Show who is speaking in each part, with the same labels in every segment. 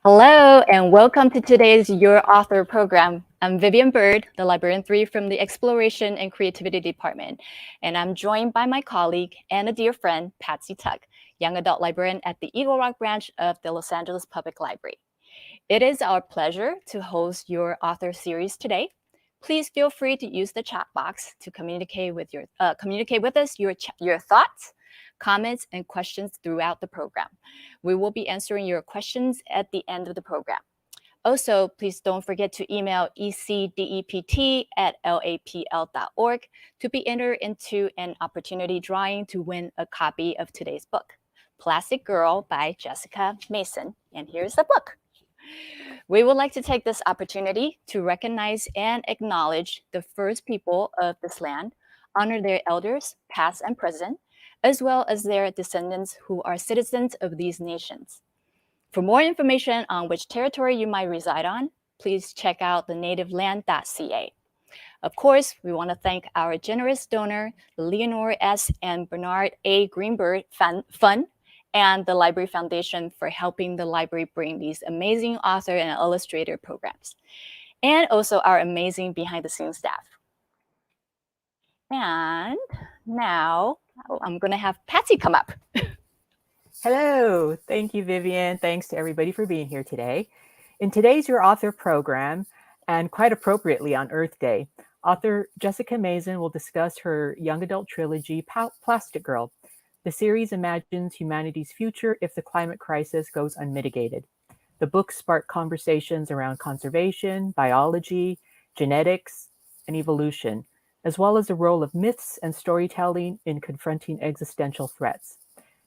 Speaker 1: Hello, and welcome to today's Your Author program. I'm Vivian Bird, the Librarian 3 from the Exploration and Creativity Department, and I'm joined by my colleague and a dear friend, Patsy Tuck, Young Adult Librarian at the Eagle Rock branch of the Los Angeles Public Library. It is our pleasure to host Your Author series today. Please feel free to use the chat box to communicate with us your thoughts, comments, and questions throughout the program. We will be answering your questions at the end of the program. Also, please don't forget to email ecdept@lapl.org to be entered into an opportunity drawing to win a copy of today's book, Plastic Girl by Jessica Maison. And here's the book. We would like to take this opportunity to recognize and acknowledge the first people of this land, honor their elders, past and present, as well as their descendants who are citizens of these nations. For more information on which territory you might reside on, please check out thenativeland.ca. Of course, we want to thank our generous donor, the Lenore S and Bernard A. Greenberg Fund, and the Library Foundation for helping the library bring these amazing author and illustrator programs, and also our amazing behind-the-scenes staff. And now I'm going to have Patsy come up.
Speaker 2: Hello. Thank you, Vivian. Thanks to everybody for being here today. In today's Your Author program, and quite appropriately on Earth Day, author Jessica Maison will discuss her young adult trilogy, Plastic Girl. The series imagines humanity's future if the climate crisis goes unmitigated. The book sparked conversations around conservation, biology, genetics, and evolution, as well as the role of myths and storytelling in confronting existential threats.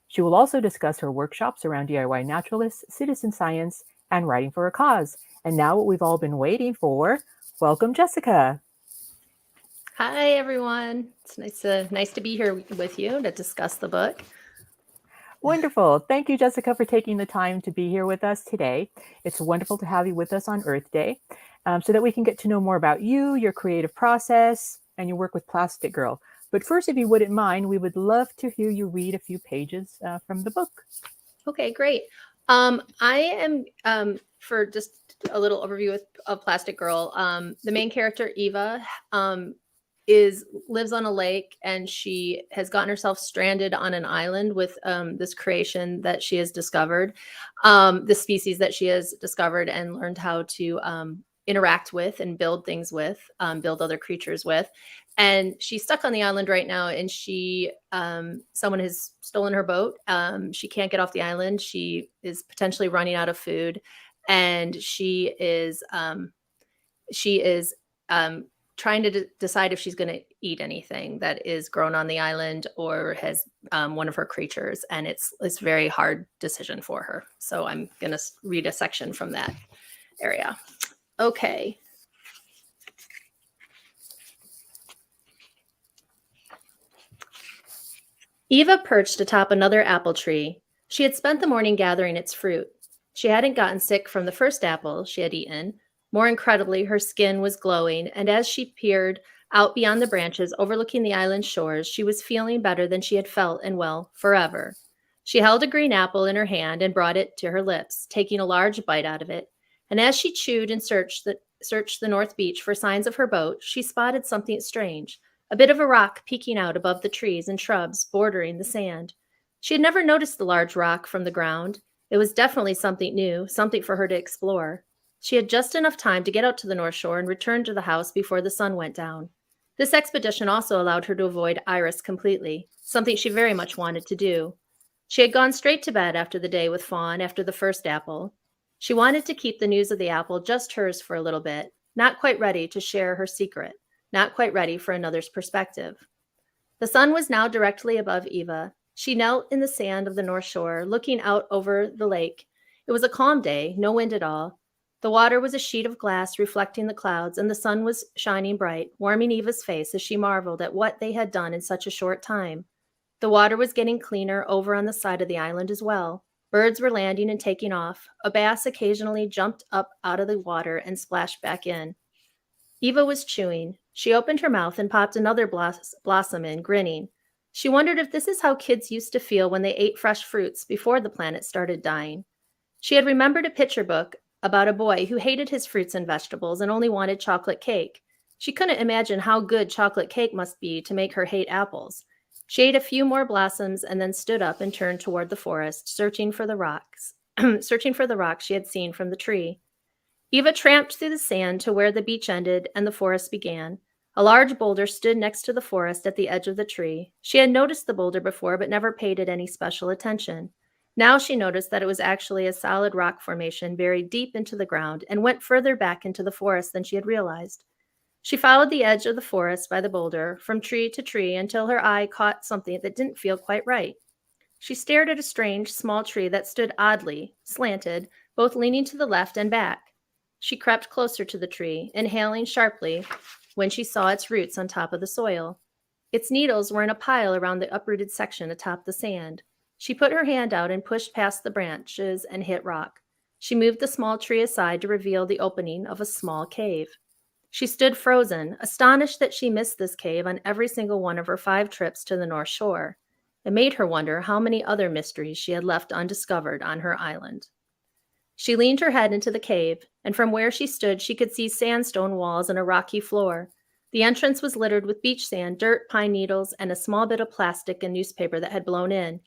Speaker 2: She will also discuss her workshops around DIY naturalists, citizen science, and writing for a cause. And now what we've all been waiting for, welcome, Jessica.
Speaker 3: Hi, everyone. It's nice to be here with you to discuss the book.
Speaker 2: Wonderful. Thank you, Jessica, for taking the time to be here with us today. It's wonderful to have you with us on Earth Day so that we can get to know more about you, your creative process, and your work with Plastic Girl. But first, if you wouldn't mind, we would love to hear you read a few pages from the book.
Speaker 3: Okay, great. I am, for just a little overview of Plastic Girl, the main character, Eva, lives on a lake, and she has gotten herself stranded on an island with this creation that she has discovered, the species that she has discovered and learned how to interact with and build things with, build other creatures with. And she's stuck on the island right now, and someone has stolen her boat. She can't get off the island. She is potentially running out of food, and she is trying to decide if she's going to eat anything that is grown on the island or has one of her creatures. And it's a very hard decision for her. So I'm going to read a section from that area. Okay. Eva perched atop another apple tree. She had spent the morning gathering its fruit. She hadn't gotten sick from the first apple she had eaten. More incredibly, her skin was glowing, and as she peered out beyond the branches overlooking the island shores, she was feeling better than she had felt in, well, forever. She held a green apple in her hand and brought it to her lips, taking a large bite out of it. And as she chewed and searched the North Beach for signs of her boat, she spotted something strange, a bit of a rock peeking out above the trees and shrubs bordering the sand. She had never noticed the large rock from the ground. It was definitely something new, something for her to explore. She had just enough time to get out to the North Shore and return to the house before the sun went down. This expedition also allowed her to avoid Iris completely, something she very much wanted to do. She had gone straight to bed after the day with Fawn after the first apple. She wanted to keep the news of the apple just hers for a little bit, not quite ready to share her secret, not quite ready for another's perspective. The sun was now directly above Eva. She knelt in the sand of the North Shore, looking out over the lake. It was a calm day, no wind at all. The water was a sheet of glass reflecting the clouds, and the sun was shining bright, warming Eva's face as she marveled at what they had done in such a short time. The water was getting cleaner over on the side of the island as well. Birds were landing and taking off. A bass occasionally jumped up out of the water and splashed back in. Eva was chewing. She opened her mouth and popped another blossom in, grinning. She wondered if this is how kids used to feel when they ate fresh fruits before the planet started dying. She had remembered a picture book about a boy who hated his fruits and vegetables and only wanted chocolate cake. She couldn't imagine how good chocolate cake must be to make her hate apples. She ate a few more blossoms and then stood up and turned toward the forest, searching for the rocks, she had seen from the tree. Eva tramped through the sand to where the beach ended and the forest began. A large boulder stood next to the forest at the edge of the tree. She had noticed the boulder before, but never paid it any special attention. Now she noticed that it was actually a solid rock formation buried deep into the ground and went further back into the forest than she had realized. She followed the edge of the forest by the boulder from tree to tree until her eye caught something that didn't feel quite right. She stared at a strange, small tree that stood oddly, slanted, both leaning to the left and back. She crept closer to the tree, inhaling sharply when she saw its roots on top of the soil. Its needles were in a pile around the uprooted section atop the sand. She put her hand out and pushed past the branches and hit rock. She moved the small tree aside to reveal the opening of a small cave. She stood frozen, astonished that she missed this cave on every single one of her 5 trips to the North Shore. It made her wonder how many other mysteries she had left undiscovered on her island. She leaned her head into the cave, and from where she stood, she could see sandstone walls and a rocky floor. The entrance was littered with beach sand, dirt, pine needles, and a small bit of plastic and newspaper that had blown in.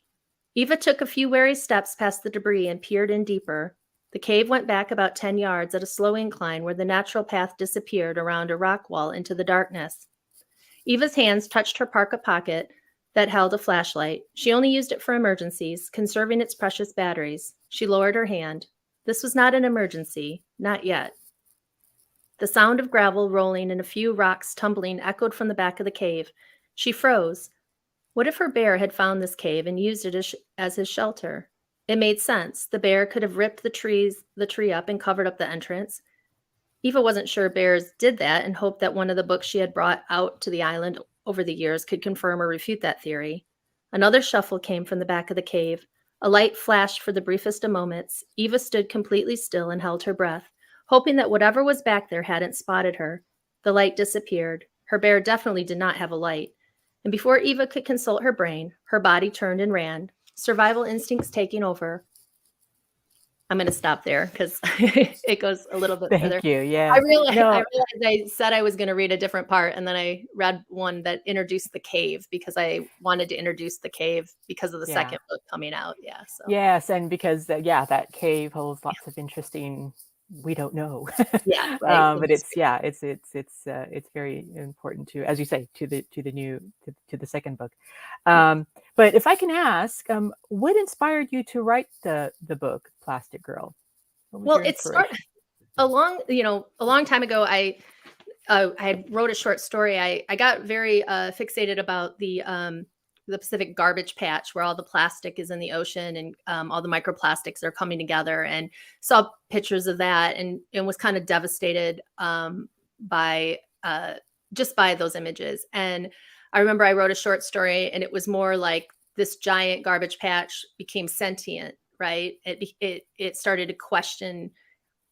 Speaker 3: Eva took a few wary steps past the debris and peered in deeper. The cave went back about 10 yards at a slow incline where the natural path disappeared around a rock wall into the darkness. Eva's hands touched her parka pocket that held a flashlight. She only used it for emergencies, conserving its precious batteries. She lowered her hand. This was not an emergency, not yet. The sound of gravel rolling and a few rocks tumbling echoed from the back of the cave. She froze. What if her bear had found this cave and used it as his shelter? It made sense. The bear could have ripped the tree up and covered up the entrance. Eva wasn't sure bears did that and hoped that one of the books she had brought out to the island over the years could confirm or refute that theory. Another shuffle came from the back of the cave. A light flashed for the briefest of moments. Eva stood completely still and held her breath, hoping that whatever was back there hadn't spotted her. The light disappeared. Her bear definitely did not have a light. And before Eva could consult her brain, her body turned and ran, survival instincts taking over. I'm going to stop there because it goes a little bit further.
Speaker 2: Thank you. Yeah.
Speaker 3: I realized I said I was going to read a different part, and then I read one that introduced the cave because I wanted to introduce the cave because of the second book coming out. Yeah. So.
Speaker 2: Yes, and because that cave holds lots of interesting. We don't know.
Speaker 3: Yeah. Right.
Speaker 2: But it's very important to, as you say, to the second book. But if I can ask, what inspired you to write the book Plastic Girl?
Speaker 3: Well, it started a long time ago. I wrote a short story. I got very fixated about the Pacific garbage patch where all the plastic is in the ocean and all the microplastics are coming together, and saw pictures of that and was kind of devastated by those images. And I remember I wrote a short story, and it was more like this giant garbage patch became sentient, right? It started to question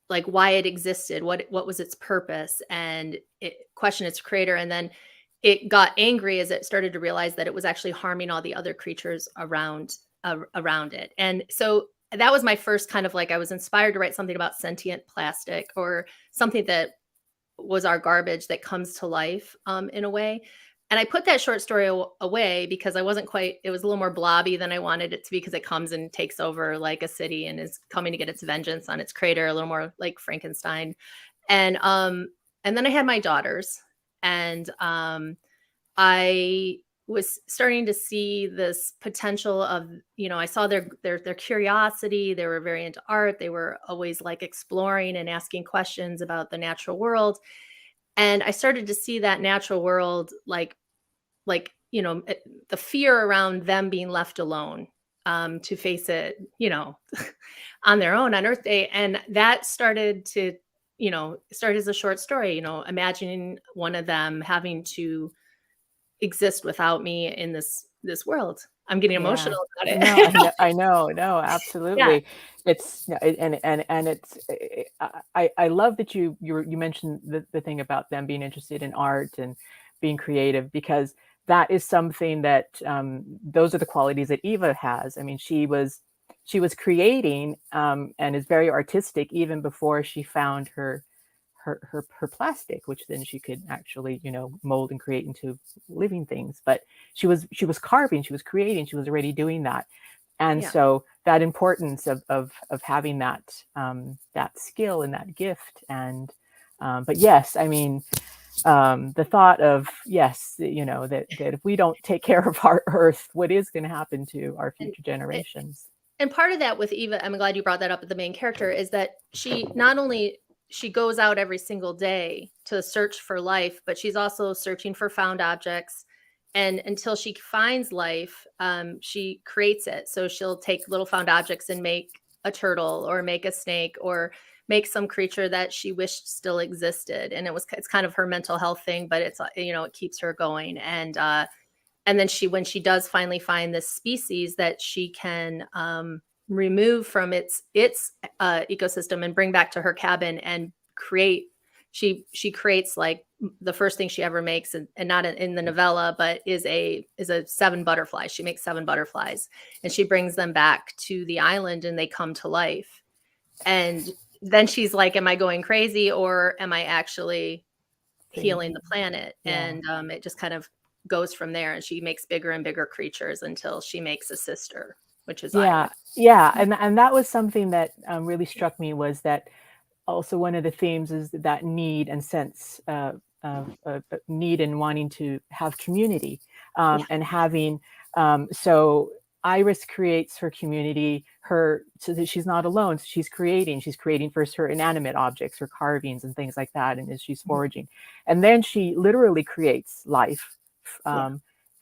Speaker 3: like why it existed, what was its purpose, and it questioned its creator. And then it got angry as it started to realize that it was actually harming all the other creatures around it. And so that was my first kind of like, I was inspired to write something about sentient plastic or something that was our garbage that comes to life in a way. And I put that short story away because it was a little more blobby than I wanted it to be, because it comes and takes over like a city and is coming to get its vengeance on its creator, a little more like Frankenstein. And then I had my daughters, and I was starting to see this potential of, I saw their curiosity. They were very into art. They were always like exploring and asking questions about the natural world. And I started to see that natural world like the fear around them being left alone to face it, on their own on Earth Day. And that started to, start as a short story, imagining one of them having to exist without me in this world. I'm getting
Speaker 2: Yeah.
Speaker 3: emotional about it.
Speaker 2: No, I know. No,
Speaker 3: Yeah.
Speaker 2: absolutely. It's and it's I love that you mentioned the thing about them being interested in art and being creative, because that is something that those are the qualities that Eva has. I mean, she was creating and is very artistic even before she found her plastic, which then she could actually, mold and create into living things. But she was carving, she was creating, she was already doing that. And
Speaker 3: Yeah.
Speaker 2: so that importance of having that that skill and that gift. And but yes, I mean, the thought of, yes, that if we don't take care of our earth, what is going to happen to our future generations?
Speaker 3: And part of that with Eva, I'm glad you brought that up with the main character, is that she not only she goes out every single day to search for life, but she's also searching for found objects. And until she finds life, she creates it. So she'll take little found objects and make a turtle or make a snake or make some creature that she wished still existed. And it's kind of her mental health thing, but it's, it keeps her going. And then when she does finally find this species that she can remove from its ecosystem and bring back to her cabin and create, she creates like the first thing she ever makes, and not in the novella, but is a 7 butterflies. She makes 7 butterflies and she brings them back to the island and they come to life. And then she's like, am I going crazy or am I actually healing the planet?
Speaker 2: Yeah.
Speaker 3: And it just kind of goes from there, and she makes bigger and bigger creatures until she makes a sister, which is Iris.
Speaker 2: Yeah, and that was something that really struck me, was that also one of the themes is that need and sense of need and wanting to have community, and having so Iris creates her community, so that she's not alone. So she's creating first her inanimate objects, her carvings and things like that, and as she's foraging, and then she literally creates life.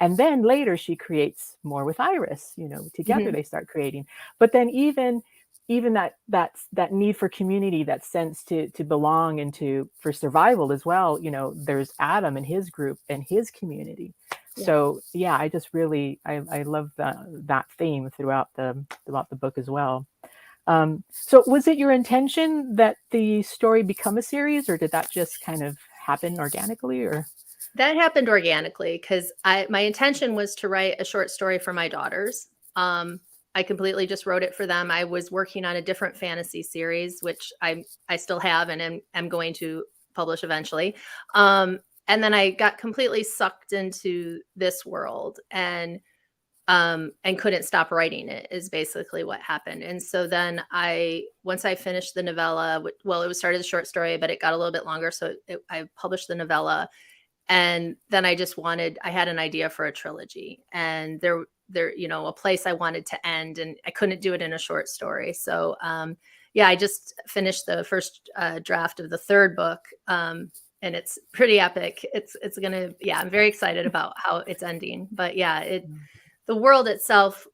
Speaker 2: And then later she creates more with Iris, together they start creating. But then even that need for community, that sense to belong and for survival as well, there's Adam and his group and his community. So yeah, I just really, I love that theme throughout the book as well. So was it your intention that the story become a series, or did that just kind of happen organically? Or
Speaker 3: that happened organically because my intention was to write a short story for my daughters. I completely just wrote it for them. I was working on a different fantasy series, which I still have and am going to publish eventually. And then I got completely sucked into this world and couldn't stop writing it, is basically what happened. And so then once I finished the novella, it was started as a short story, but it got a little bit longer. So I published the novella. And then I had an idea for a trilogy, and there, a place I wanted to end, and I couldn't do it in a short story. So, I just finished the first draft of the 3rd book. And it's pretty epic. It's I'm very excited about how it's ending, but the world itself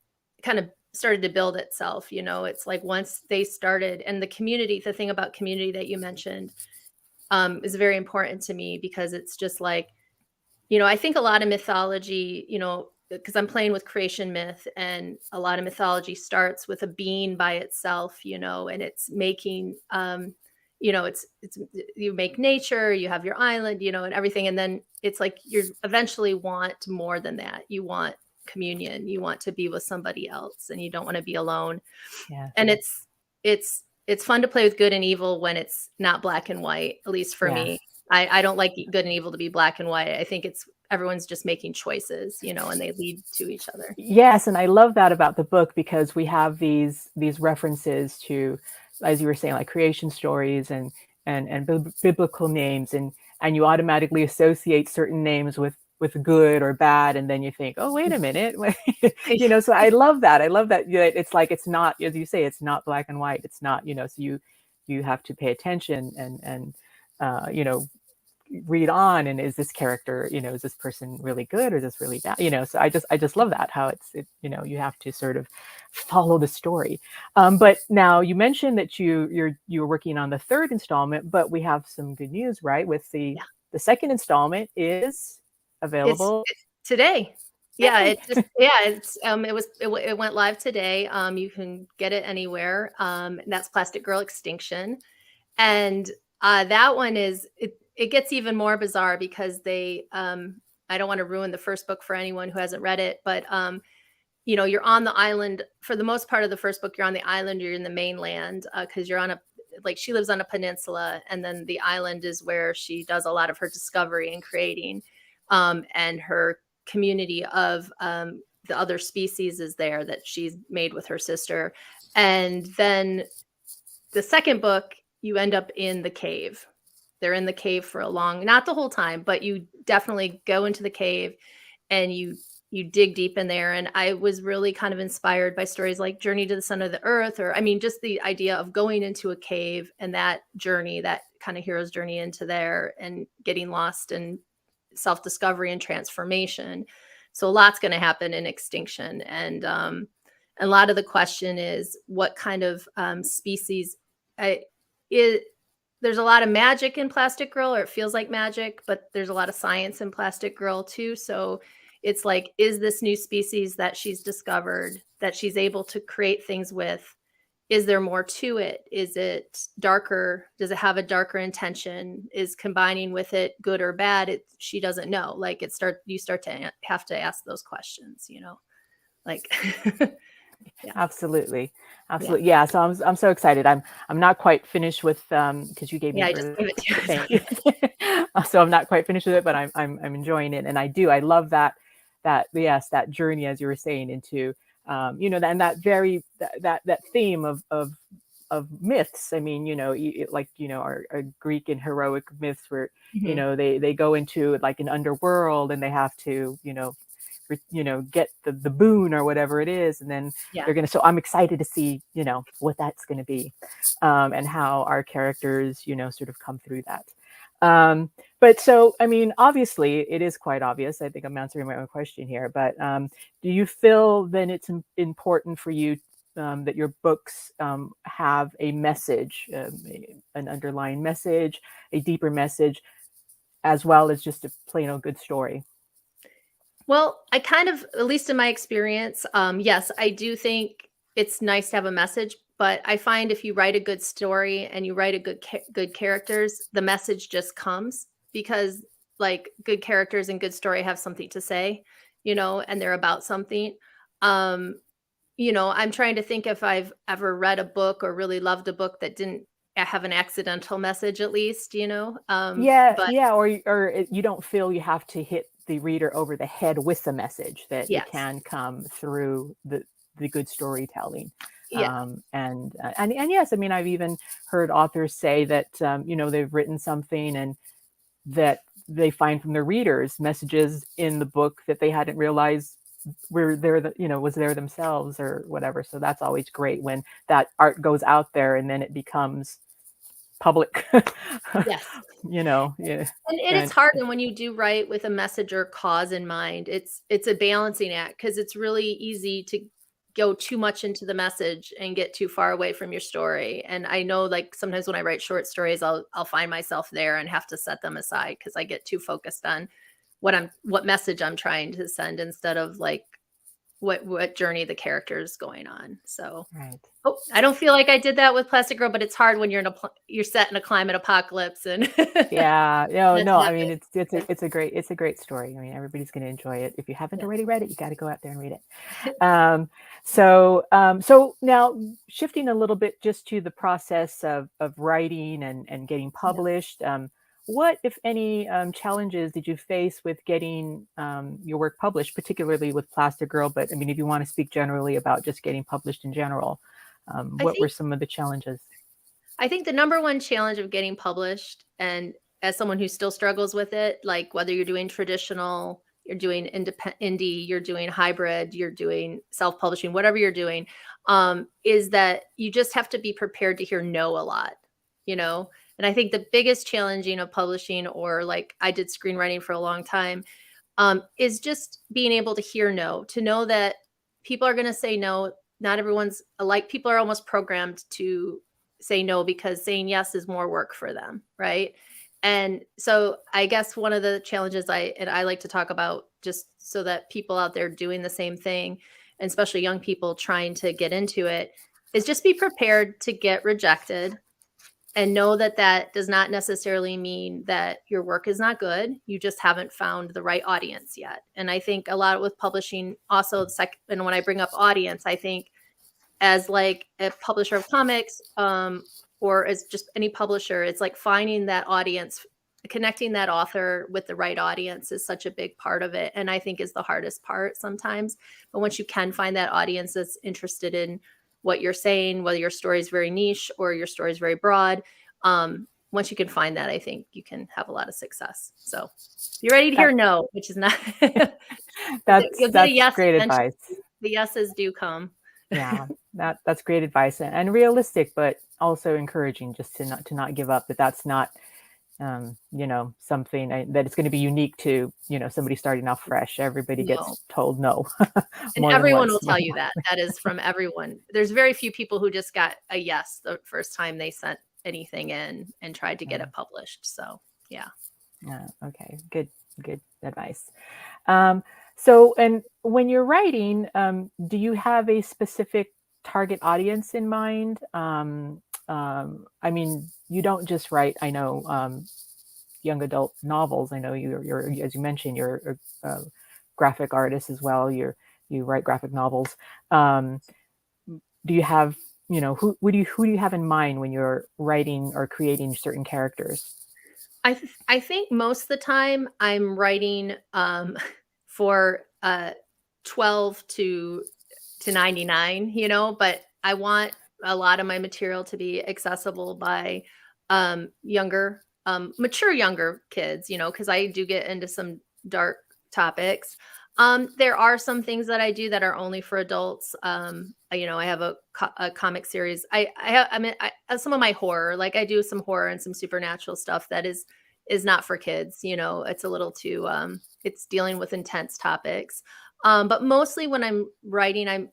Speaker 3: kind of started to build itself. It's like once they started, and the thing about community that you mentioned, is very important to me, because it's just like, I think a lot of mythology, because I'm playing with creation myth, and a lot of mythology starts with a being by itself, and it's making, it's you make nature, you have your island, and everything. And then it's like you eventually want more than that. You want communion, you want to be with somebody else, and you don't want to be alone.
Speaker 2: Yeah.
Speaker 3: And it's fun to play with good and evil when it's not black and white, at least for me. I don't like good and evil to be black and white. I think everyone's just making choices, and they lead to each other.
Speaker 2: Yes, and I love that about the book, because we have these references to, as you were saying, like creation stories and biblical names, and you automatically associate certain names with good or bad, and then you think, oh, wait a minute, so I love that. It's like, it's not, as you say, it's not black and white. It's not, so you have to pay attention and read on, and is this character, is this person really good or is this really bad? So I just love that, how you have to sort of follow the story. But now you mentioned that you're working on the third installment, but we have some good news, right? With the second installment is available
Speaker 3: It's today. Yeah,
Speaker 2: Yay!
Speaker 3: it went live today. You can get it anywhere. And that's Plastic Girl Extinction. And that one it gets even more bizarre because they I don't want to ruin the first book for anyone who hasn't read it, but you're on the island for the most part of the first book. You're on the island, you're in the mainland, because you're on she lives on a peninsula, and then the island is where she does a lot of her discovery and creating, and her community of the other species is there that she's made with her sister. And then the second book, you end up in the cave. They're in the cave for not the whole time, but you definitely go into the cave and you dig deep in there. And I was really kind of inspired by stories like Journey to the Center of the Earth, or just the idea of going into a cave and that journey, that kind of hero's journey into there and getting lost and self-discovery and transformation. So a lot's going to happen in Extinction. And a lot of the question is what kind of species. There's a lot of magic in Plastic Girl, or it feels like magic, but there's a lot of science in Plastic Girl too. So it's like, is this new species that she's discovered, that she's able to create things with, is there more to it? Is it darker? Does it have a darker intention? Is combining with it good or bad? She doesn't know. Like you start to have to ask those questions, like.
Speaker 2: Yeah. Absolutely. Yeah. So I'm so excited. I'm not quite finished with because you gave me.
Speaker 3: I just gave it to
Speaker 2: you. So I'm not quite finished with it, but I'm enjoying it, and I love that journey, as you were saying, into and that theme of myths. I mean, our Greek and heroic myths where they go into like an underworld and they have to get the boon or whatever it is, and then they're gonna. So I'm excited to see what that's gonna be, and how our characters sort of come through that. But so I mean, obviously it is quite obvious. I think I'm answering my own question here, but do you feel then it's important for you that your books have a message, an underlying message, a deeper message, as well as just a plain old good story?
Speaker 3: Well, I kind of, at least in my experience, yes, I do think it's nice to have a message, but I find if you write a good story and you write a good characters, the message just comes, because like good characters and good story have something to say, and they're about something. I'm trying to think if I've ever read a book or really loved a book that didn't have an accidental message, at least,
Speaker 2: or you don't feel you have to hit the reader over the head with the message, that it can come through the good storytelling. And yes, I mean, I've even heard authors say that they've written something and that they find from their readers messages in the book that they hadn't realized were there, was there themselves or whatever. So that's always great when that art goes out there and then it becomes public.
Speaker 3: Yes.
Speaker 2: And
Speaker 3: it's hard. And when you do write with a message or cause in mind, it's a balancing act, because it's really easy to go too much into the message and get too far away from your story. And I know, like, sometimes when I write short stories, I'll find myself there and have to set them aside because I get too focused on what message I'm trying to send, instead of like what journey the character is going on. So I don't feel like I did that with Plastic Girl, but it's hard when you're set in a climate apocalypse and
Speaker 2: I mean, it's a great story. I mean, everybody's going to enjoy it. If you haven't already read it, you got to go out there and read it. So now shifting a little bit just to the process of writing and getting published. What, if any, challenges did you face with getting your work published, particularly with Plastic Girl? But I mean, if you want to speak generally about just getting published in general, what were some of the challenges?
Speaker 3: I think the number one challenge of getting published, and as someone who still struggles with it, like whether you're doing traditional, you're doing indie, you're doing hybrid, you're doing self-publishing, whatever you're doing, is that you just have to be prepared to hear no a lot, And I think the biggest challenging of publishing, or like I did screenwriting for a long time, is just being able to hear no, to know that people are going to say no. Not everyone's like, people are almost programmed to say no because saying yes is more work for them, right? And so I guess one of the challenges I like to talk about, just so that people out there doing the same thing, and especially young people trying to get into it, is just be prepared to get rejected, and know that that does not necessarily mean that your work is not good. You just haven't found the right audience yet. And I think a lot with publishing also, and when I bring up audience, I think as like a publisher of comics, or as just any publisher, it's like finding that audience, connecting that author with the right audience is such a big part of it. And I think is the hardest part sometimes. But once you can find that audience that's interested in what you're saying, whether your story is very niche or your story is very broad, once you can find that, I think you can have a lot of success. So you're ready to hear no, which is not, you'll get a yes
Speaker 2: great
Speaker 3: eventually.
Speaker 2: advice.
Speaker 3: The yeses do come.
Speaker 2: Yeah, that's great advice, and realistic, but also encouraging, just to not give up. That's not something that it's going to be unique to somebody starting off fresh. Everybody gets told no.
Speaker 3: And everyone will tell you that. That is from everyone. There's very few people who just got a yes the first time they sent anything in and tried to get it published. So yeah.
Speaker 2: Okay, good advice. So, and when you're writing, do you have a specific target audience in mind? I mean, you don't just write, I know, young adult novels. I know you're as you mentioned, you're a graphic artist as well. You write graphic novels. Do you have, who do you have in mind when you're writing or creating certain characters?
Speaker 3: I think most of the time I'm writing for 12 to 99, but I want a lot of my material to be accessible by younger, mature younger kids, because I do get into some dark topics. There are some things that I do that are only for adults. I have a comic series. I some of my horror, like I do some horror and some supernatural stuff that is not for kids. It's a little too, it's dealing with intense topics. But mostly when I'm writing,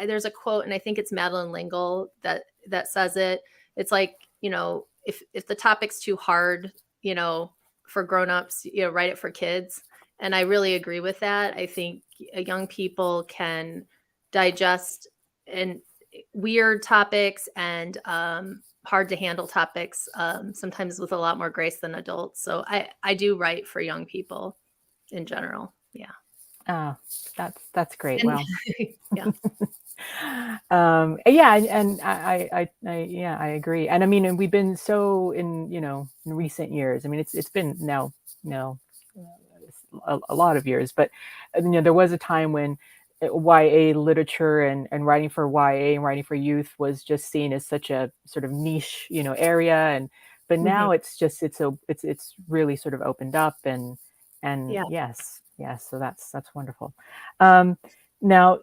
Speaker 3: there's a quote, and I think it's Madeleine L'Engle that says it. It's like, if the topic's too hard, for grownups, write it for kids. And I really agree with that. I think young people can digest and weird topics and hard to handle topics, sometimes with a lot more grace than adults. So I do write for young people in general. Yeah.
Speaker 2: Oh, that's great.
Speaker 3: And,
Speaker 2: Wow.
Speaker 3: yeah.
Speaker 2: Yeah, and I agree. And I mean, and we've been so in recent years. I mean, it's been now a lot of years, but there was a time when YA literature and writing for YA and writing for youth was just seen as such a sort of niche area, but now it's really sort of opened up and
Speaker 3: Yeah.
Speaker 2: yes, so that's wonderful. Now,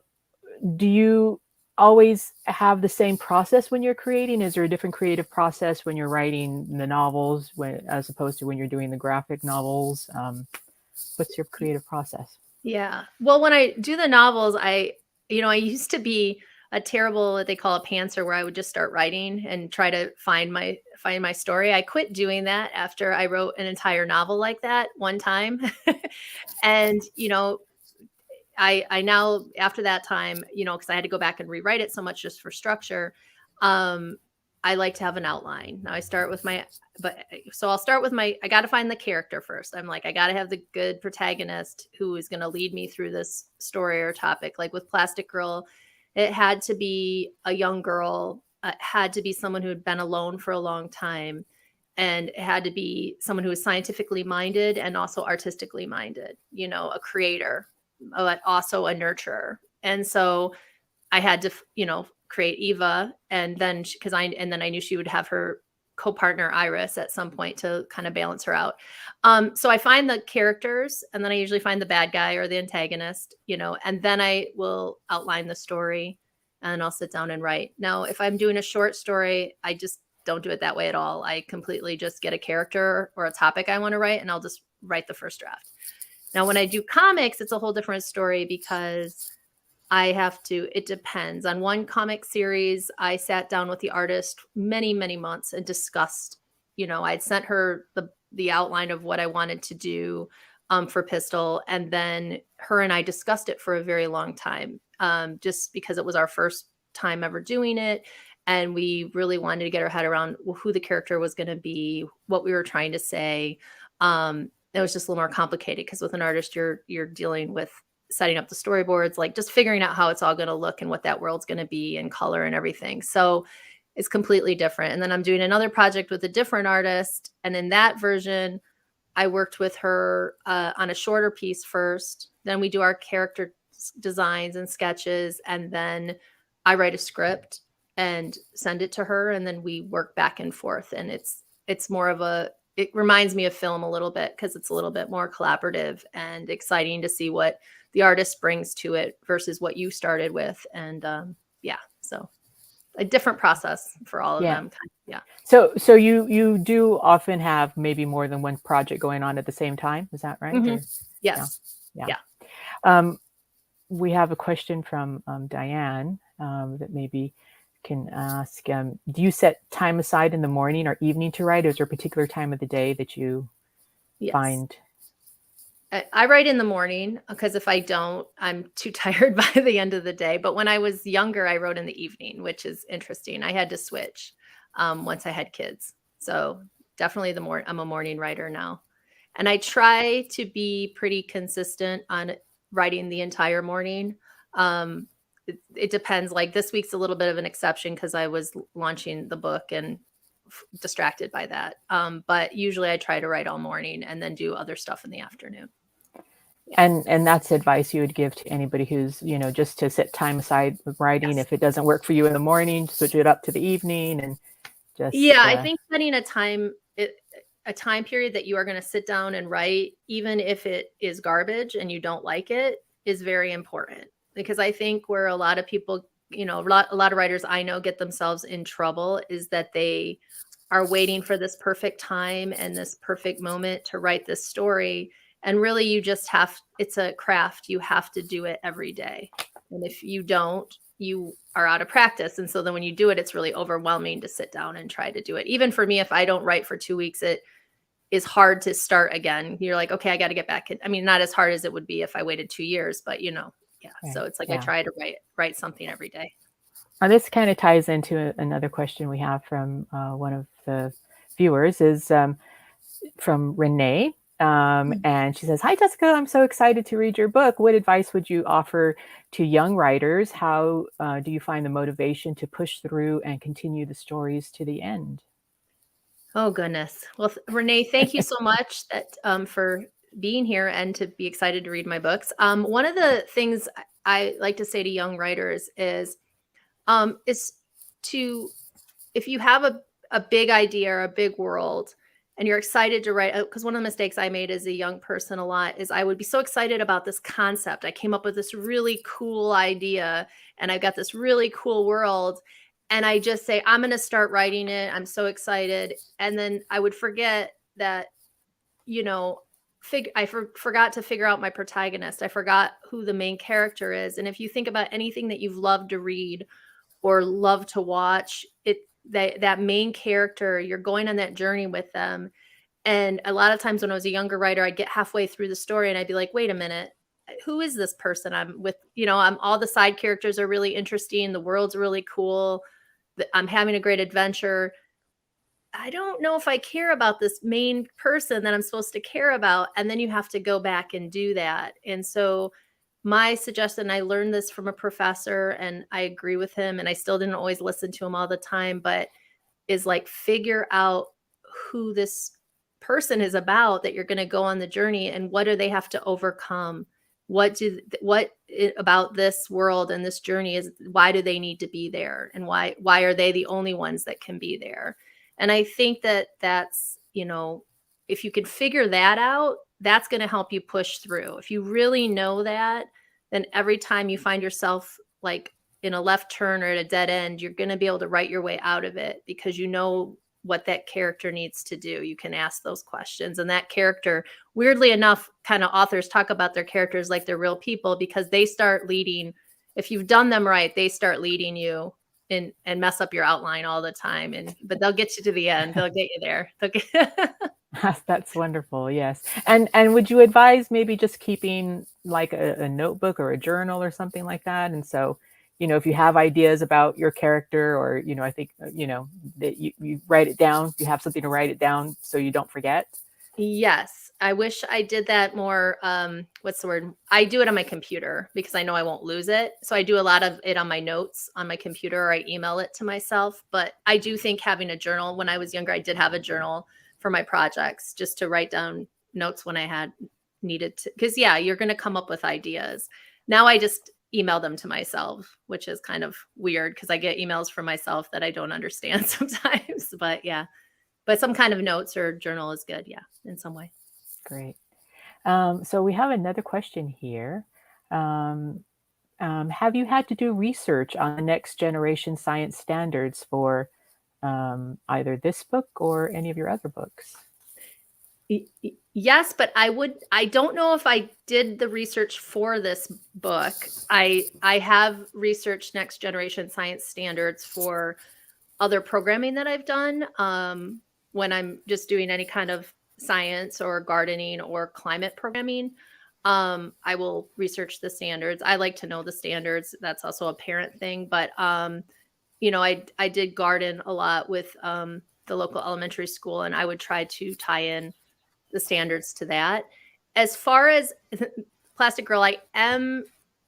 Speaker 2: do you always have the same process when you're creating? Is there a different creative process when you're writing the novels as opposed to when you're doing the graphic novels? What's your creative process?
Speaker 3: Yeah. Well, when I do the novels, I used to be a terrible, what they call a pantser, where I would just start writing and try to find my story. I quit doing that after I wrote an entire novel like that one time. And, I now, after that time, because I had to go back and rewrite it so much just for structure, I like to have an outline. Now I start with I'll start with I got to find the character first. I'm like, I got to have the good protagonist who is going to lead me through this story or topic. Like with Plastic Girl, it had to be a young girl. It had to be someone who had been alone for a long time. And it had to be someone who was scientifically minded and also artistically minded, a creator, but also a nurturer. And so I had to, create Eva, and then I knew she would have her co-partner Iris at some point to kind of balance her out. So I find the characters, and then I usually find the bad guy or the antagonist, and then I will outline the story, and I'll sit down and write. Now, if I'm doing a short story, I just don't do it that way at all. I completely just get a character or a topic I want to write, and I'll just write the first draft. Now, when I do comics, it's a whole different story because I have to, it depends. On one comic series, I sat down with the artist many, many months and discussed, I'd sent her the outline of what I wanted to do for Pistol. And then her and I discussed it for a very long time, just because it was our first time ever doing it. And we really wanted to get our head around who the character was going to be, what we were trying to say. It was just a little more complicated because with an artist, you're dealing with setting up the storyboards, like just figuring out how it's all going to look and what that world's going to be and color and everything. So it's completely different. And then I'm doing another project with a different artist. And in that version, I worked with her on a shorter piece first. Then we do our character designs and sketches. And then I write a script and send it to her. And then we work back and forth. And it's more of it reminds me of film a little bit because it's a little bit more collaborative and exciting to see what the artist brings to it versus what you started with. And so a different process for all of them. Yeah.
Speaker 2: So you do often have maybe more than one project going on at the same time. Is that right?
Speaker 3: Mm-hmm. Yes.
Speaker 2: Yeah. We have a question from Diane that maybe can ask. Do you set time aside in the morning or evening to write? Is there a particular time of the day that you find?
Speaker 3: I write in the morning because if I don't, I'm too tired by the end of the day. But when I was younger, I wrote in the evening, which is interesting. I had to switch once I had kids. So definitely I'm a morning writer now. And I try to be pretty consistent on writing the entire morning. It depends. Like this week's a little bit of an exception because I was launching the book and distracted by that. But usually I try to write all morning and then do other stuff in the afternoon.
Speaker 2: Yeah. And that's advice you would give to anybody who's, just to set time aside with writing. Yes. If it doesn't work for you in the morning, switch it up to the evening and just.
Speaker 3: Yeah, I think setting a time period that you are going to sit down and write, even if it is garbage and you don't like it, is very important. Because I think where a lot of people, a lot of writers I know get themselves in trouble is that they are waiting for this perfect time and this perfect moment to write this story. And really you just it's a craft. You have to do it every day. And if you don't, you are out of practice. And so then when you do it, it's really overwhelming to sit down and try to do it. Even for me, if I don't write for 2 weeks, it is hard to start again. You're like, okay, I got to get back. I mean, not as hard as it would be if I waited 2 years, but yeah. Right. So it's like, I try to write something every day.
Speaker 2: This kind of ties into another question we have from one of the viewers is from Renee. And she says, "Hi, Jessica, I'm so excited to read your book. What advice would you offer to young writers? How do you find the motivation to push through and continue the stories to the end?"
Speaker 3: Oh, goodness. Well, Renee, thank you so much for being here and to be excited to read my books. One of the things I like to say to young writers is if you have a big idea or a big world and you're excited to write, because one of the mistakes I made as a young person a lot is I would be so excited about this concept. I came up with this really cool idea and I've got this really cool world. And I just say, I'm going to start writing it. I'm so excited. And then I would forget that, I forgot to figure out my protagonist. I forgot who the main character is. And if you think about anything that you've loved to read or love to watch, that main character, you're going on that journey with them. And a lot of times when I was a younger writer, I'd get halfway through the story and I'd be like, wait a minute, who is this person I'm with? All the side characters are really interesting. The world's really cool. I'm having a great adventure. I don't know if I care about this main person that I'm supposed to care about. And then you have to go back and do that. And so my suggestion, I learned this from a professor and I agree with him, and I still didn't always listen to him all the time, but is like, figure out who this person is about that you're going to go on the journey and what do they have to overcome? What about this world and this journey why do they need to be there? And why are they the only ones that can be there? And I think that's, if you can figure that out, that's going to help you push through. If you really know that, then every time you find yourself like in a left turn or at a dead end, you're going to be able to write your way out of it because you know what that character needs to do. You can ask those questions. And that character, weirdly enough, kind of authors talk about their characters like they're real people because they start leading. If you've done them right, they start leading you and mess up your outline all the time. But they'll get you to the end. They'll get you there.
Speaker 2: That's wonderful. Yes. And would you advise maybe just keeping like a notebook or a journal or something like that? And so, if you have ideas about your character or, I think, that you write it down, you have something to write it down so you don't forget.
Speaker 3: Yes. I wish I did that more. What's the word? I do it on my computer because I know I won't lose it. So I do a lot of it on my notes on my computer, or I email it to myself. But I do think having a journal, when I was younger, I did have a journal for my projects just to write down notes when I had needed to, because you're going to come up with ideas. Now I just email them to myself, which is kind of weird because I get emails from myself that I don't understand sometimes, but some kind of notes or journal is good. Yeah. In some way.
Speaker 2: Great. So we have another question here. Have you had to do research on the next generation science standards for either this book or any of your other books?
Speaker 3: Yes, but I don't know if I did the research for this book. I have researched next generation science standards for other programming that I've done when I'm just doing any kind of science or gardening or climate programming. I will research the standards. I like to know the standards. That's also a parent thing, but I did garden a lot with the local elementary school, and I would try to tie in the standards to that. As far as Plastic Girl, I am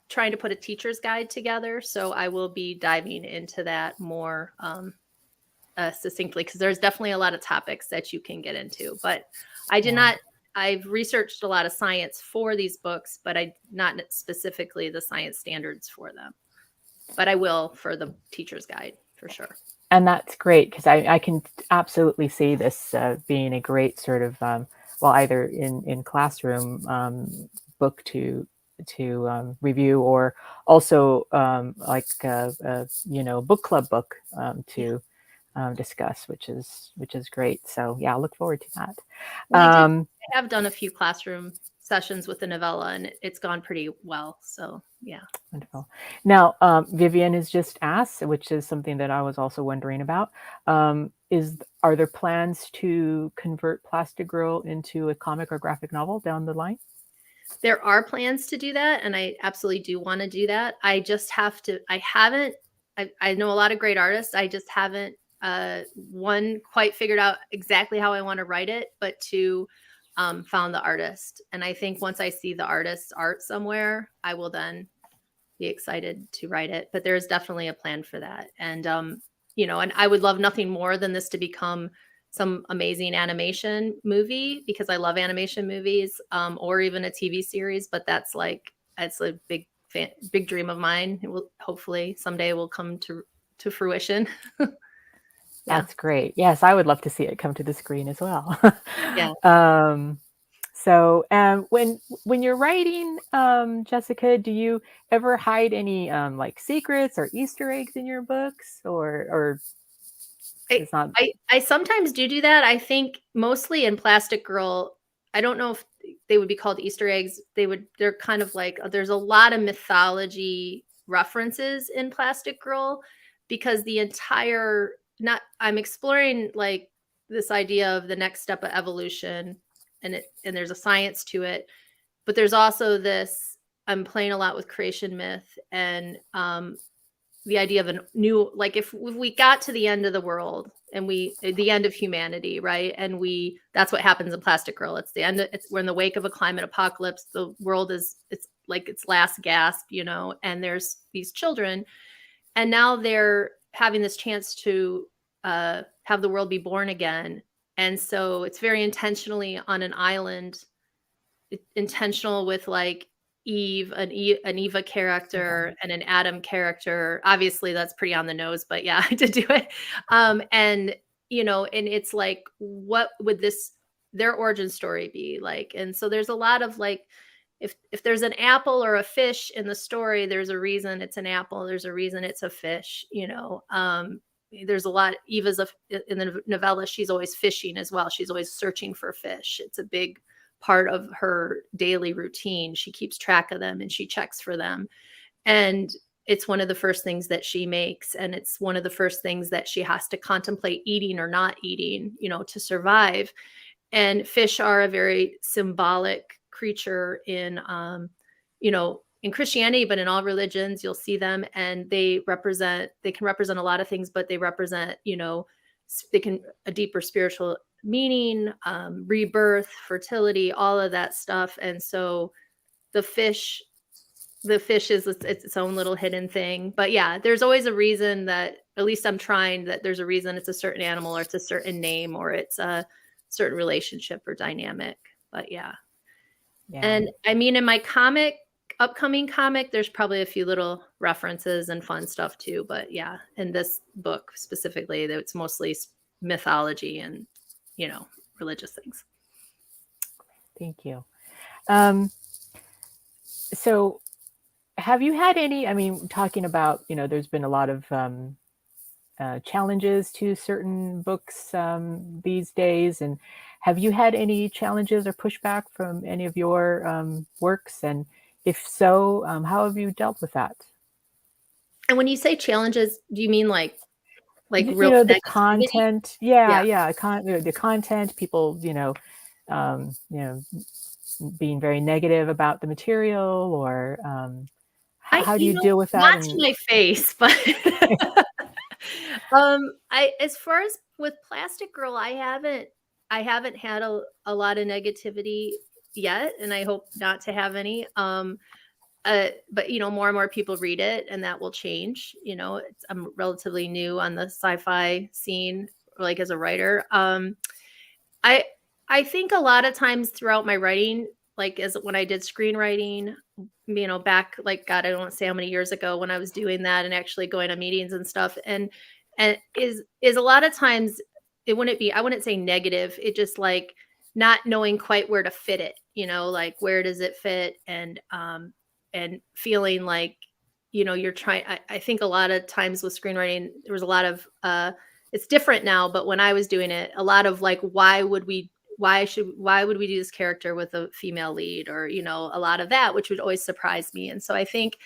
Speaker 3: trying to put a teacher's guide together, so I will be diving into that more succinctly because there's definitely a lot of topics that you can get into. But I did not. I've researched a lot of science for these books, but I not specifically the science standards for them. But I will for the teacher's guide for sure.
Speaker 2: And that's great because I can absolutely see this being a great sort of either in classroom book to review, or also like book club book to discuss, which is great. So I look forward to that.
Speaker 3: I have done a few classroom sessions with the novella, and it's gone pretty well. So
Speaker 2: wonderful. Now Vivian has just asked, which is something that I was also wondering about, are there plans to convert Plastic Girl into a comic or graphic novel down the line?
Speaker 3: There are plans to do that, and I absolutely do want to do that. I just have to. I know a lot of great artists. I just haven't one quite figured out exactly how I want to write it, but two, found the artist. And I think once I see the artist's art somewhere, I will then be excited to write it. But there's definitely a plan for that. And, and I would love nothing more than this to become some amazing animation movie because I love animation movies, or even a TV series. But that's it's a big dream of mine. It will hopefully someday will come to fruition.
Speaker 2: That's great. Yes, I would love to see it come to the screen as well. So when you're writing, Jessica, do you ever hide any like secrets or Easter eggs in your books, or it's not?
Speaker 3: I sometimes do that. I think mostly in Plastic Girl, I don't know if they would be called Easter eggs. They're kind of like, there's a lot of mythology references in Plastic Girl because I'm exploring like this idea of the next step of evolution, and there's a science to it, but there's also I'm playing a lot with creation myth and the idea of a new, like if we got to the end of the world and the end of humanity, right? And that's what happens in Plastic Girl. It's the end. We're in the wake of a climate apocalypse. The world it's like its last gasp, and there's these children, and now they're having this chance to have the world be born again. And so it's very intentionally on an island, intentional with like Eve, an Eva character and an Adam character. Obviously that's pretty on the nose, but yeah, I did do it. And it's like, what would their origin story be like? And so there's a lot of like if there's an apple or a fish in the story, there's a reason it's an apple. There's a reason it's a fish. There's a lot. Eva's in the novella. She's always fishing as well. She's always searching for fish. It's a big part of her daily routine. She keeps track of them and she checks for them. And it's one of the first things that she makes. And it's one of the first things that she has to contemplate eating or not eating, to survive. And fish are a very symbolic creature in Christianity, but in all religions, you'll see them, and they can represent a lot of things, but they represent, a deeper spiritual meaning, rebirth, fertility, all of that stuff. And so the fish is its own little hidden thing. But yeah, there's always a reason that, at least I'm trying, that there's a reason it's a certain animal, or it's a certain name, or it's a certain relationship or dynamic. But yeah. And I mean, in my upcoming comic, there's probably a few little references and fun stuff too. But yeah, in this book specifically, it's mostly mythology and, religious things.
Speaker 2: Thank you. So have you had any, talking about, there's been a lot of challenges to certain books these days, and have you had any challenges or pushback from any of your works? And if so, how have you dealt with that?
Speaker 3: And when you say challenges, do you mean like real
Speaker 2: the content? The content, people, being very negative about the material, or how do you deal with that?
Speaker 3: Not to my face, but as far as with Plastic Girl, I haven't had a lot of negativity yet, and I hope not to have any. But more and more people read it, and that will change. I'm relatively new on the sci-fi scene, like as a writer. I think a lot of times throughout my writing, like as when I did screenwriting, back, like, God, I don't want to say how many years ago, when I was doing that and actually going to meetings and stuff, and is a lot of times I wouldn't say negative. It just like not knowing quite where to fit it, like where does it fit, and feeling like, you're trying. I think a lot of times with screenwriting, there was a lot of, it's different now, but when I was doing it, a lot of like, why would we do this character with a female lead, or, a lot of that, which would always surprise me. And so I think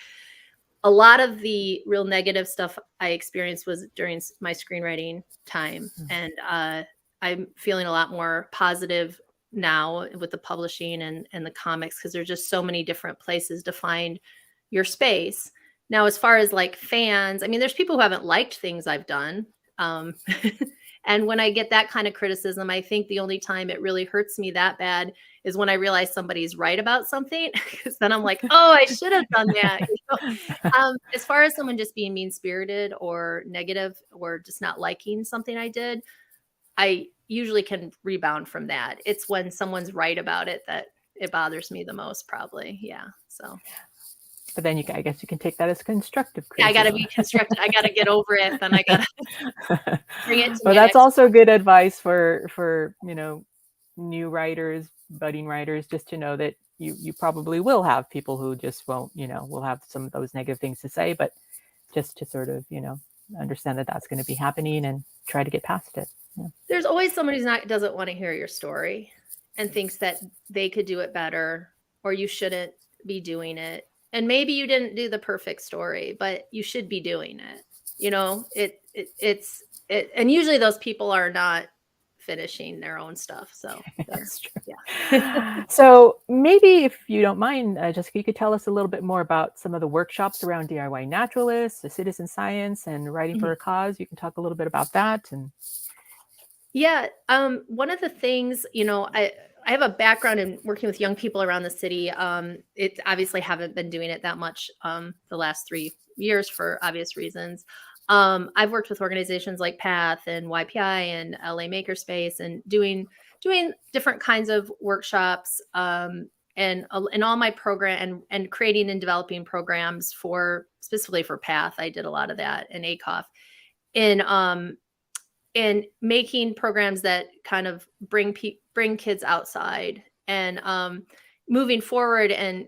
Speaker 3: a lot of the real negative stuff I experienced was during my screenwriting time. And I'm feeling a lot more positive now with the publishing and the comics, because there's just so many different places to find your space. Now, as far as like fans, there's people who haven't liked things I've done. And when I get that kind of criticism, I think the only time it really hurts me that bad is when I realize somebody's right about something, because then I'm like, oh, I should have done that. As far as someone just being mean-spirited or negative or just not liking something I did, I usually can rebound from that. It's when someone's right about it that it bothers me the most, probably. Yeah. So.
Speaker 2: But then I guess you can take that as constructive criticism.
Speaker 3: I got to be constructive. I got to get over it. Then I got to bring it to
Speaker 2: well, that's also good advice for new writers, budding writers, just to know that you probably will have people who just won't, will have some of those negative things to say, but just to sort of, understand that that's going to be happening and try to get past it. Yeah.
Speaker 3: There's always somebody who doesn't want to hear your story and thinks that they could do it better, or you shouldn't be doing it. And maybe you didn't do the perfect story, but you should be doing it. It's and usually those people are not finishing their own stuff. So
Speaker 2: that's true. Yeah. So maybe if you don't mind, Jessica, you could tell us a little bit more about some of the workshops around DIY naturalists, the citizen science, and writing for a cause. You can talk a little bit about that. And
Speaker 3: yeah, one of the things, I have a background in working with young people around the city. It obviously haven't been doing it that much the last 3 years for obvious reasons. I've worked with organizations like PATH and YPI and LA Makerspace, and doing different kinds of workshops and all my program and creating and developing programs specifically for PATH. I did a lot of that, and ACOF in making programs that kind of bring kids outside. And moving forward, and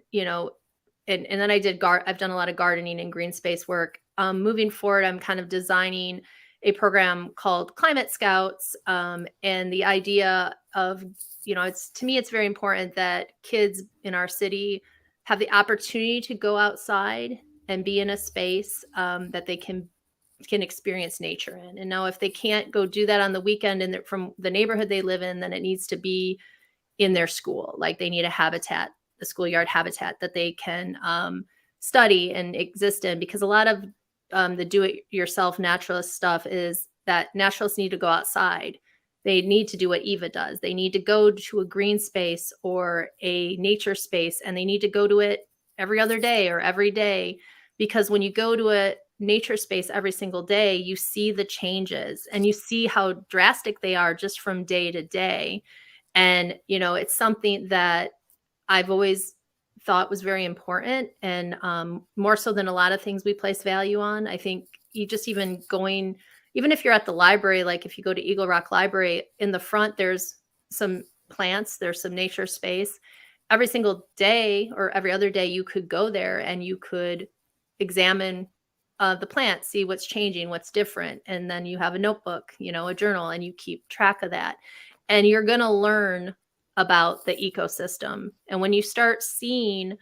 Speaker 3: and then I've done a lot of gardening and green space work. Moving forward, I'm kind of designing a program called Climate Scouts, and the idea of, it's, to me, it's very important that kids in our city have the opportunity to go outside and be in a space that they can experience nature in. And now, if they can't go do that on the weekend and from the neighborhood they live in, then it needs to be in their school. Like, they need a habitat, the schoolyard habitat that they can study and exist in, because a lot of the do-it-yourself naturalist stuff is that naturalists need to go outside. They need to do what Eva does. They need to go to a green space or a nature space, and they need to go to it every other day or every day, because when you go to a nature space every single day, you see the changes and you see how drastic they are just from day to day. And, it's something that I've always thought was very important, and more so than a lot of things we place value on. I think you just even if you're at the library, like if you go to Eagle Rock Library, in the front, there's some plants, there's some nature space. Every single day or every other day, you could go there and you could examine the plants, see what's changing, what's different. And then you have a notebook, a journal, and you keep track of that. And you're going to learn about the ecosystem. And when you start seeing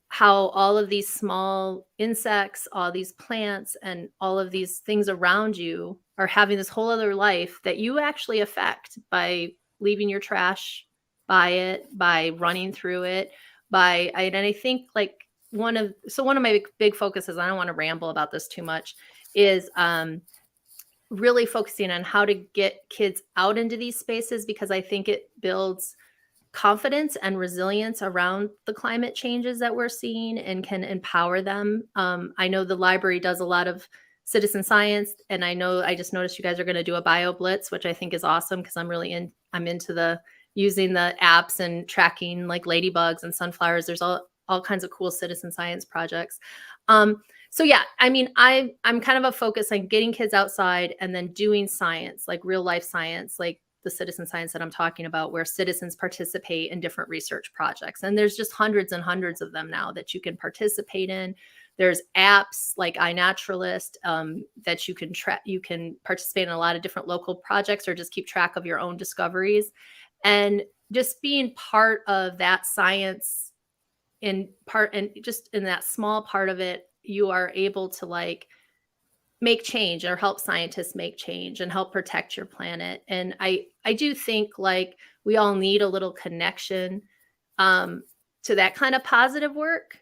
Speaker 3: how all of these small insects, all these plants, and all of these things around you are having this whole other life that you actually affect by leaving your trash by it, by running through it, and I think, like, one of my big focuses, I don't want to ramble about this too much, is really focusing on how to get kids out into these spaces, because I think it builds confidence and resilience around the climate changes that we're seeing and can empower them. I know the library does a lot of citizen science, and I just noticed you guys are going to do a bio blitz, which I think is awesome, because I'm into using the apps and tracking, like, ladybugs and sunflowers. There's all kinds of cool citizen science projects. So yeah, I mean, I'm kind of a focus on getting kids outside and then doing science, like real life science, like the citizen science that I'm talking about, where citizens participate in different research projects. And there's just hundreds and hundreds of them now that you can participate in. There's apps like iNaturalist that you can participate in a lot of different local projects, or just keep track of your own discoveries. And just being part of that science and just in that small part of it, you are able to, like, make change or help scientists make change and help protect your planet. And I do think, like, we all need a little connection to that kind of positive work,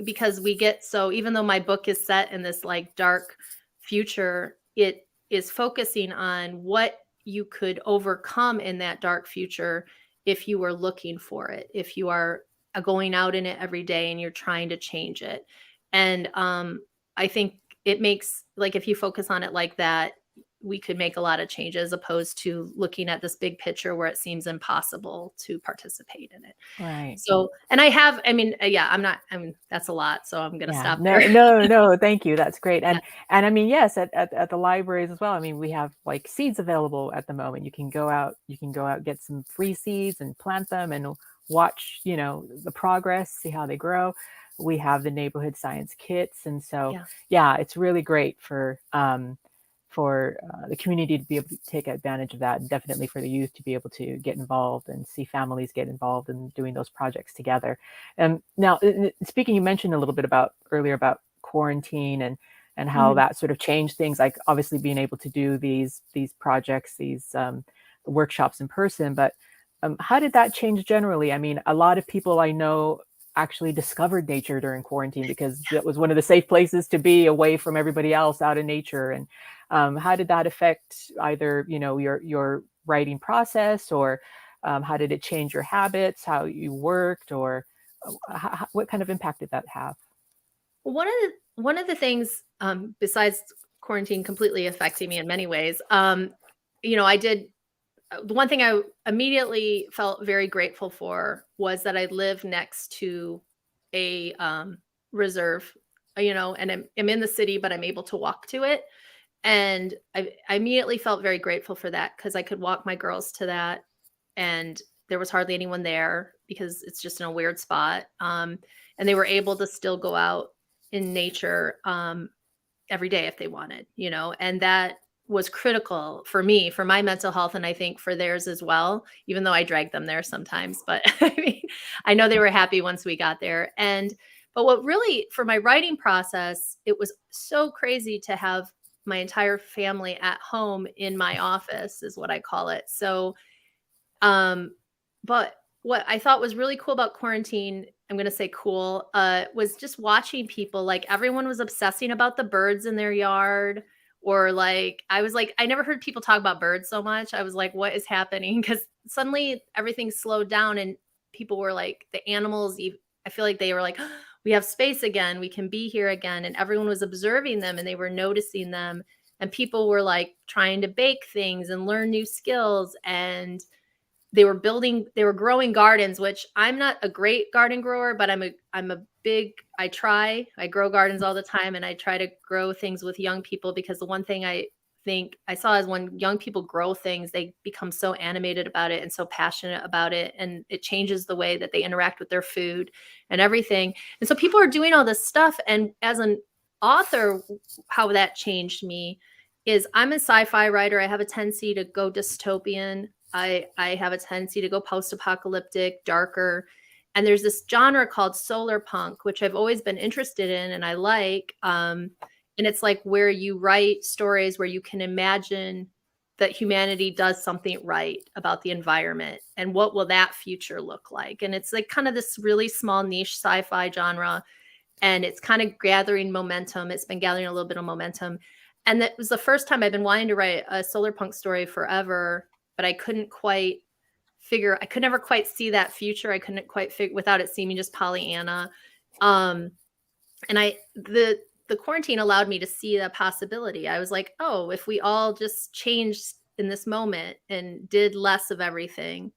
Speaker 3: because even though my book is set in this, like, dark future, it is focusing on what you could overcome in that dark future if you were looking for it, if you are going out in it every day and you're trying to change it. And I think it makes, like, if you focus on it like that, we could make a lot of changes, opposed to looking at this big picture where it seems impossible to participate in it.
Speaker 2: Right.
Speaker 3: So, and that's a lot. So I'm going to stop
Speaker 2: no,
Speaker 3: there.
Speaker 2: no, thank you. That's great. And I mean, yes, at the libraries as well. I mean, we have, like, seeds available at the moment. You can go out, get some free seeds and plant them and watch, the progress, see how they grow. We have the neighborhood science kits. And so, yeah, it's really great for the community to be able to take advantage of that, and definitely for the youth to be able to get involved and see families get involved in doing those projects together. Now, speaking, you mentioned a little bit earlier about quarantine and how that sort of changed things, like obviously being able to do these projects, these workshops in person. But how did that change generally? I mean, a lot of people I know actually discovered nature during quarantine, because that was one of the safe places to be, away from everybody else, out in nature. And how did that affect either, your writing process, or how did it change your habits, how you worked, or what kind of impact did that have?
Speaker 3: One of the things, besides quarantine completely affecting me in many ways, I did. The one thing I immediately felt very grateful for was that I live next to a reserve, and I'm in the city, but I'm able to walk to it. And I immediately felt very grateful for that, because I could walk my girls to that. And there was hardly anyone there because it's just in a weird spot. And they were able to still go out in nature every day if they wanted, and that was critical for me, for my mental health, and I think for theirs as well, even though I dragged them there sometimes. But I mean, I know they were happy once we got there. But what really, for my writing process, it was so crazy to have my entire family at home in my office, is what I call it. So, but what I thought was really cool about quarantine, I'm going to say cool, was just watching people. Like, everyone was obsessing about the birds in their yard. Or like, I was like, I never heard people talk about birds so much. I was like, what is happening? Because suddenly everything slowed down and people were like, the animals, I feel like they were like, we have space again. We can be here again. And everyone was observing them and they were noticing them. And people were like trying to bake things and learn new skills. And they were growing gardens, which I'm not a great garden grower, but I grow gardens all the time, and I try to grow things with young people, because the one thing I think I saw is when young people grow things, they become so animated about it and so passionate about it. And it changes the way that they interact with their food and everything. And so people are doing all this stuff. And as an author, how that changed me is I'm a sci-fi writer. I have a tendency to go dystopian. I have a tendency to go post-apocalyptic, darker. And there's this genre called solar punk, which I've always been interested in and I like. And it's like where you write stories where you can imagine that humanity does something right about the environment. And what will that future look like? And it's like kind of this really small niche sci-fi genre. And it's kind of gathering momentum. It's been gathering a little bit of momentum. And that was the first time I've been wanting to write a solar punk story forever, but I could never quite see that future. I couldn't quite figure, without it seeming just Pollyanna. And the quarantine allowed me to see that possibility. I was like, oh, if we all just changed in this moment and did less of everything,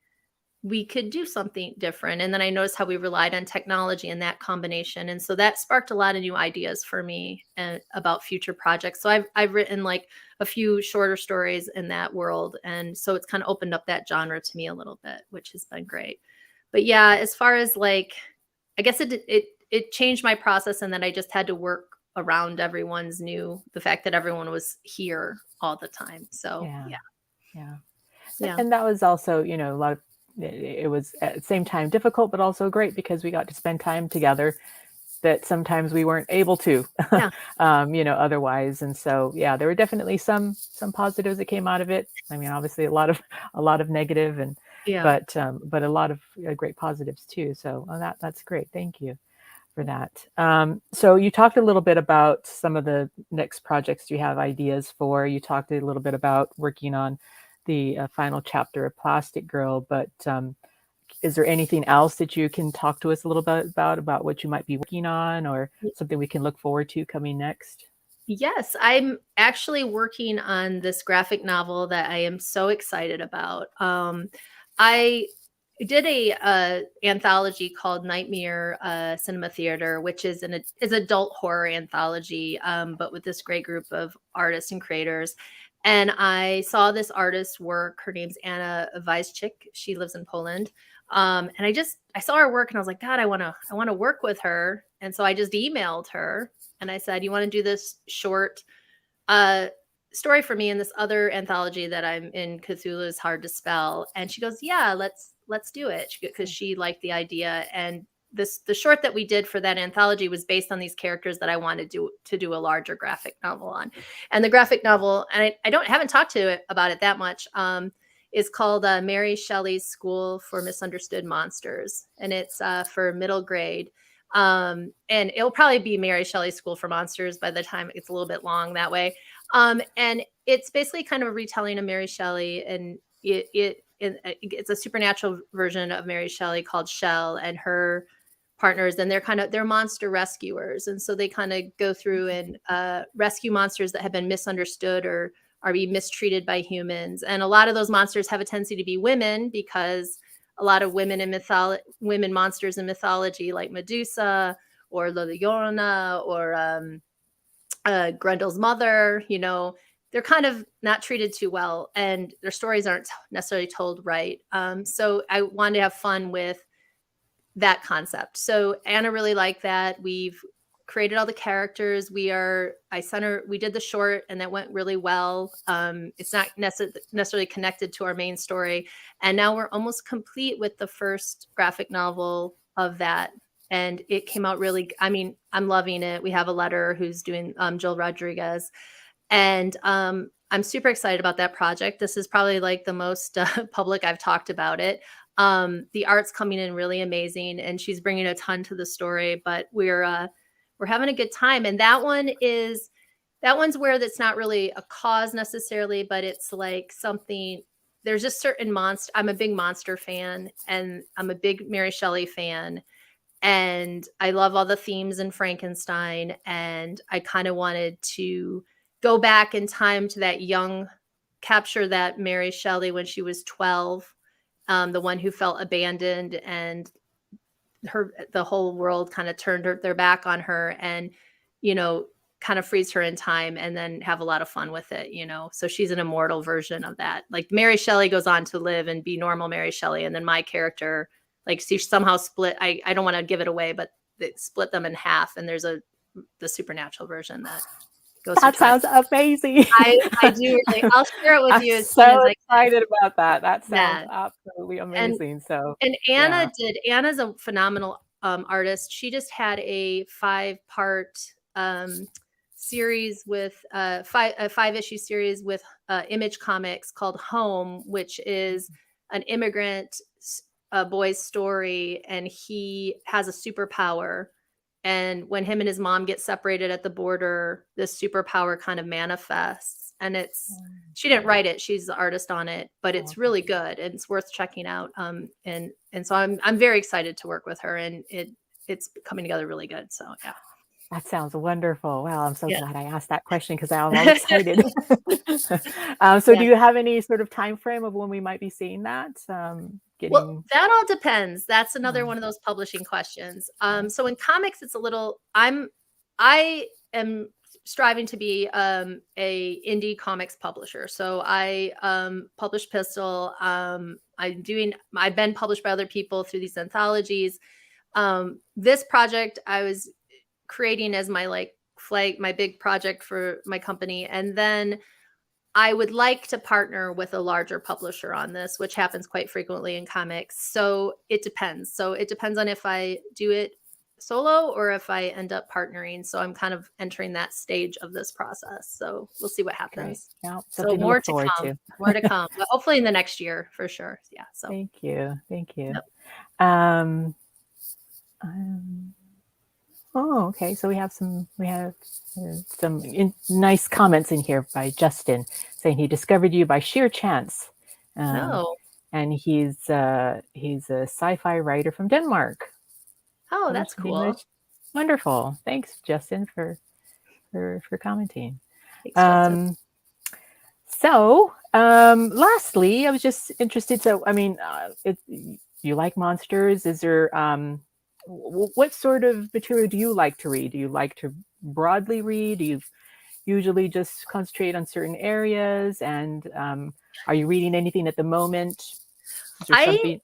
Speaker 3: we could do something different. And then I noticed how we relied on technology and that combination. And so that sparked a lot of new ideas for me about future projects. So I've written like a few shorter stories in that world. And so it's kind of opened up that genre to me a little bit, which has been great. But yeah, as far as like, I guess it changed my process, and then I just had to work around the fact that everyone was here all the time. So yeah.
Speaker 2: And that was also, a lot of, it was at the same time difficult, but also great because we got to spend time together that sometimes we weren't able to, otherwise. And so, yeah, there were definitely some positives that came out of it. I mean, obviously a lot of negative, but a lot of great positives too. So that's great. Thank you for that. So you talked a little bit about some of the next projects you have ideas for. You talked a little bit about working on the final chapter of Plastic Girl, but is there anything else that you can talk to us a little bit about what you might be working on, or something we can look forward to coming next?
Speaker 3: Yes, I'm actually working on this graphic novel that I am so excited about. I did a anthology called Nightmare Cinema Theater, which is is adult horror anthology, but with this great group of artists and creators. And I saw this artist's work. Her name's Anna Wajcik. She lives in Poland. And I saw her work and I was like, God, I want to work with her. And so I just emailed her and I said, you want to do this short story for me in this other anthology that I'm in, Cthulhu is Hard to Spell? And she goes, yeah, let's do it, because she liked the idea. And the short that we did for that anthology was based on these characters that I wanted to do a larger graphic novel on. And the graphic novel, and I haven't talked to it about it that much, is called Mary Shelley's School for Misunderstood Monsters. And it's for middle grade. And it'll probably be Mary Shelley's School for Monsters by the time it's a little bit long that way. And it's basically kind of a retelling of Mary Shelley, and it's a supernatural version of Mary Shelley called Shell and her partners, and they're monster rescuers. And so they kind of go through and rescue monsters that have been misunderstood or are being mistreated by humans. And a lot of those monsters have a tendency to be women, because a lot of women monsters in mythology, like Medusa or La Llorona or Grendel's mother, they're kind of not treated too well, and their stories aren't necessarily told right. So I wanted to have fun with that concept. So Anna really liked that. We've created all the characters. We did the short, and that went really well. It's not necessarily connected to our main story. And now we're almost complete with the first graphic novel of that. And it came out really, I mean, I'm loving it. We have a letter who's doing Jill Rodriguez. And I'm super excited about that project. This is probably like the most public I've talked about it. The art's coming in really amazing, and she's bringing a ton to the story, but we're having a good time. And that one's where that's not really a cause necessarily, but it's like something, there's just certain monster. I'm a big monster fan, and I'm a big Mary Shelley fan. And I love all the themes in Frankenstein. And I kind of wanted to go back in time to capture that Mary Shelley when she was 12, the one who felt abandoned, and the whole world kind of turned their back on her, and, kind of freeze her in time, and then have a lot of fun with it, So she's an immortal version of that. Like Mary Shelley goes on to live and be normal Mary Shelley. And then my character, like, she somehow split. I don't want to give it away, but they split them in half. And there's the supernatural version that goes.
Speaker 2: That sounds amazing.
Speaker 3: I do really. I'll share it with
Speaker 2: I'm
Speaker 3: you as
Speaker 2: so
Speaker 3: soon as I can.
Speaker 2: excited about that. That sounds
Speaker 3: Yeah.
Speaker 2: absolutely amazing.
Speaker 3: And Anna's a phenomenal artist. She just had a 5-part series with a 5-issue series with Image Comics called Home, which is an immigrant boy's story, and he has a superpower. And when him and his mom get separated at the border, this superpower kind of manifests. And she didn't write it; she's the artist on it, but it's really good and it's worth checking out. And so I'm very excited to work with her, and it's coming together really good. So yeah.
Speaker 2: That sounds wonderful. Wow, I'm so glad I asked that question because I'm all excited. Do you have any sort of time frame of when we might be seeing that?
Speaker 3: Well, that all depends. That's another one of those publishing questions. So in comics, it's a little. I am striving to be a indie comics publisher. So I publish Pistol. I've been published by other people through these anthologies. This project I was creating as my my big project for my company. And then I would like to partner with a larger publisher on this, which happens quite frequently in comics. So it depends. So it depends on if I do it solo or if I end up partnering. So I'm kind of entering that stage of this process. So we'll see what happens.
Speaker 2: Yeah,
Speaker 3: so more to come. More to come. But hopefully in the next year for sure. Yeah. So
Speaker 2: thank you. Yep. Oh, okay. So we have some nice comments in here by Justin saying he discovered you by sheer chance. And he's a sci-fi writer from Denmark.
Speaker 3: Oh, that's cool.
Speaker 2: Wonderful. Thanks, Justin, for commenting.
Speaker 3: Thanks,
Speaker 2: Justin. Lastly, I was just interested. So, I mean, you like monsters? Is there what sort of material do you like to read? Do you like to broadly read? Do you usually just concentrate on certain areas? And are you reading anything at the moment?
Speaker 3: I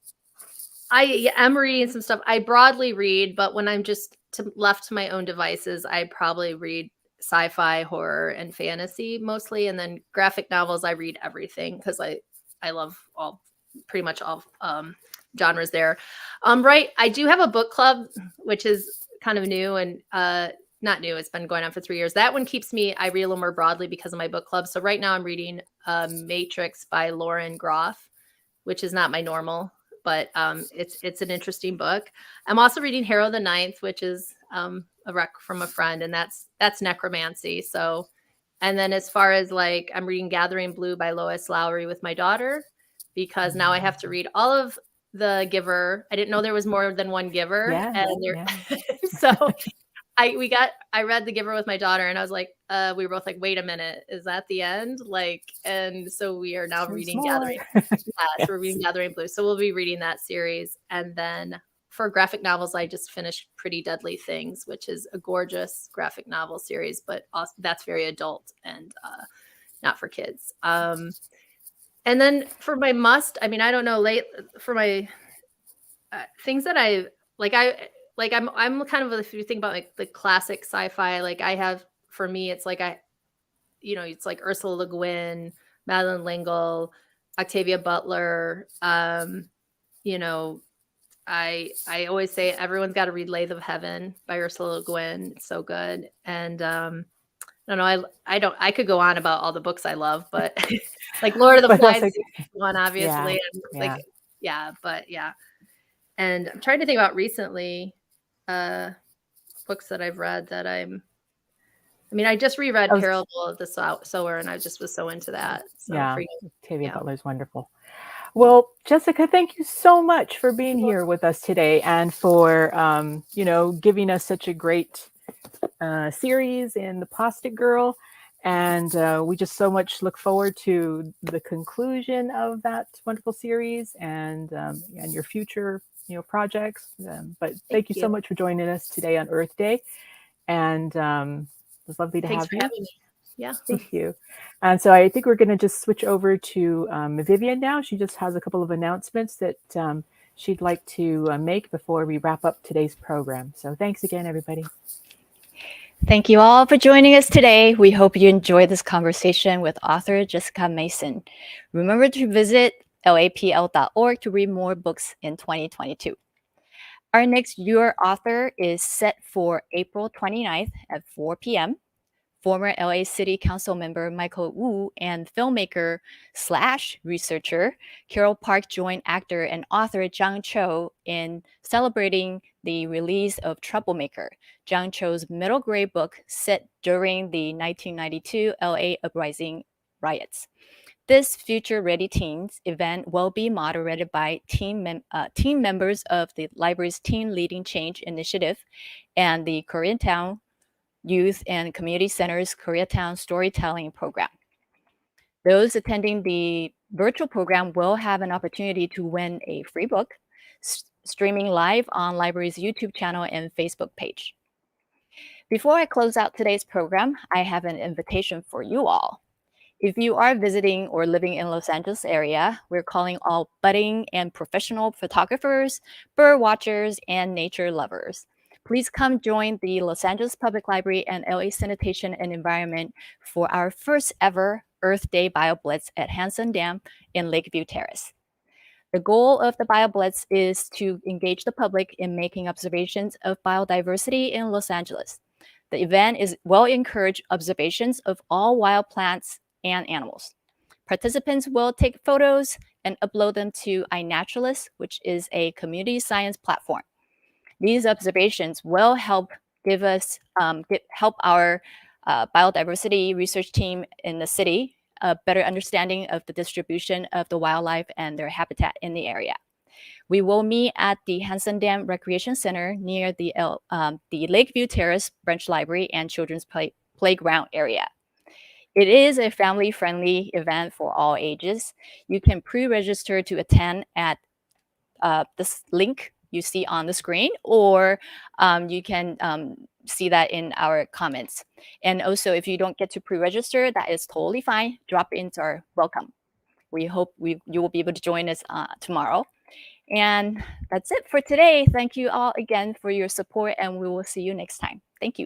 Speaker 3: am reading some stuff. I broadly read, but when I'm just left to my own devices, I probably read sci-fi, horror, and fantasy mostly. And then graphic novels, I read everything because I love pretty much all genres there. Right. I do have a book club, which is kind of new and not new. It's been going on for 3 years. That one keeps me, I read a little more broadly because of my book club. So right now I'm reading Matrix by Lauren Groff, which is not my normal, but it's an interesting book. I'm also reading Harrow the Ninth, which is a rec from a friend, and that's necromancy. So, and then as far as I'm reading Gathering Blue by Lois Lowry with my daughter, because now I have to read all of The Giver. I didn't know there was more than one Giver. So I read The Giver with my daughter, and I was like, we were both like, wait a minute, is that the end? And so we are now reading Gathering. So we're reading Gathering Blue. So we'll be reading that series. And then for graphic novels, I just finished Pretty Deadly Things, which is a gorgeous graphic novel series, but also that's very adult and not for kids. And then for my must, I mean, I don't know, for my things that I'm kind of, if you think about like the classic sci-fi, like I have, for me, it's like it's like Ursula Le Guin, Madeleine L'Engle, Octavia Butler. I always say everyone's got to read Lathe of Heaven by Ursula Le Guin. It's so good. And I don't know, I could go on about all the books I love, but like Lord of the Flies is one, obviously.
Speaker 2: Yeah.
Speaker 3: And I'm trying to think about recently books that I've read that I just reread Parable of the Sower, and I just was so into that. So
Speaker 2: Octavia Butler is wonderful. Well, Jessica, thank you so much for being here with us today and for, giving us such a great series in The Plastic Girl. And we just so much look forward to the conclusion of that wonderful series and your future, projects. But thank you so much for joining us today on Earth Day. And it was lovely to have you.
Speaker 3: Thanks for having me. Yeah.
Speaker 2: Thank you. And so I think we're going to just switch over to Vivian now. She just has a couple of announcements that she'd like to make before we wrap up today's program. So thanks again, everybody.
Speaker 1: Thank you all for joining us today. We hope you enjoyed this conversation with author Jessica Maison. Remember to visit lapl.org to read more books in 2022. Our next Your Author is set for April 29th at 4 p.m. Former LA City Council member Michael Wu and filmmaker/researcher Carol Park joined actor and author Zhang Cho in celebrating the release of Troublemaker, Zhang Cho's middle grade book set during the 1992 LA uprising riots. This Future Ready Teens event will be moderated by team members of the library's Teen Leading Change initiative and the Koreatown Youth and Community Center's Koreatown Storytelling Program. Those attending the virtual program will have an opportunity to win a free book, streaming live on library's YouTube channel and Facebook page. Before I close out today's program, I have an invitation for you all. If you are visiting or living in Los Angeles area, we're calling all budding and professional photographers, bird watchers, and nature lovers. Please come join the Los Angeles Public Library and LA Sanitation and Environment for our first ever Earth Day BioBlitz at Hanson Dam in Lakeview Terrace. The goal of the BioBlitz is to engage the public in making observations of biodiversity in Los Angeles. The event will encourage observations of all wild plants and animals. Participants will take photos and upload them to iNaturalists, which is a community science platform. These observations will help help our biodiversity research team in the city a better understanding of the distribution of the wildlife and their habitat in the area. We will meet at the Hanson Dam Recreation Center near the Lakeview Terrace Branch Library and Children's Playground area. It is a family-friendly event for all ages. You can pre-register to attend at this link you see on the screen, or you can see that in our comments. And also, if you don't get to pre-register, that is totally fine. Drop-ins are welcome. We hope you will be able to join us tomorrow. And that's it for today. Thank you all again for your support, and we will see you next time. Thank you.